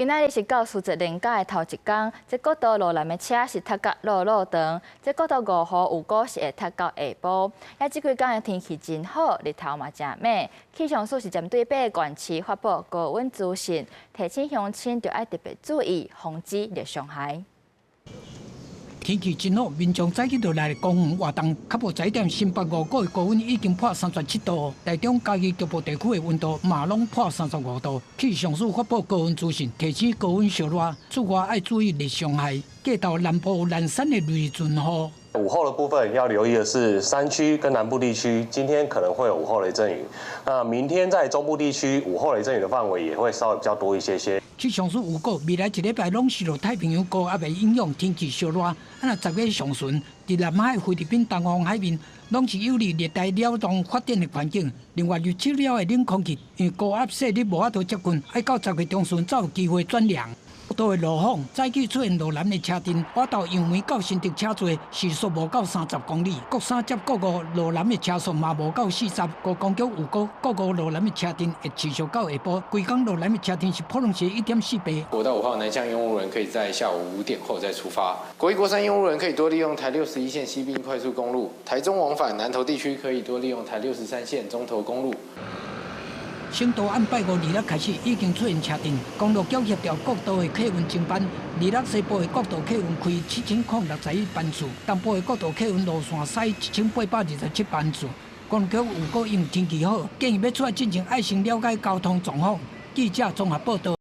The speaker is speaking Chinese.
今仔日是到数值连假的头一天，这国道路南的车是塞到路长，这国道5号有股是会塞到下晡。这几天的天气真好，日头嘛真美。气象署是针对8个县市发布高温资讯，提醒乡亲就要特别注意，防止热伤害。 天气真好，民众早起就来公园活动。较无早点，新北5股的高温已经破37度，台中嘉义局部地区的温度嘛拢破35度。气象署发布高温资讯，提醒高温烧热，出外要注意热伤害。过到南部南山的雷阵雨。 午后的部分要留意的是，山区跟南部地区今天可能会有午后雷阵雨。那明天在中部地区午后雷阵雨的范围也会稍微比较多一些些。气象署预告，未来一礼拜拢是落太平洋高压的影响，天气烧热。10月上旬，伫南海、菲律宾、东方海面，拢是有利热带扰动发展的环境。另外，入秋了的冷空气，因为高压势力无法度接近，要到10月中旬才有机会转凉。 国道的路况，早起出现路南的车阵，我到杨梅到新竹车座时速无到30公里，国三接国五路南的车速嘛无到40，高公桥有国五路南的车阵会持续到下晡，规港路南的车阵是普通是1.4倍。国道5号南向用路人可以在下午5点后再出发，国1、国3用路人可以多利用台61线西滨快速公路，台中往返南投地区可以多利用台63线中投公路。 省道按拜5日开始已经出现车阵，公路局协调国道的客运增班。2西部的国道客运开7061班次，东部的国道客运路线驶1827班次。公路局预告因天气好，建议要出来进行爱心了解交通状况。记者综合报道。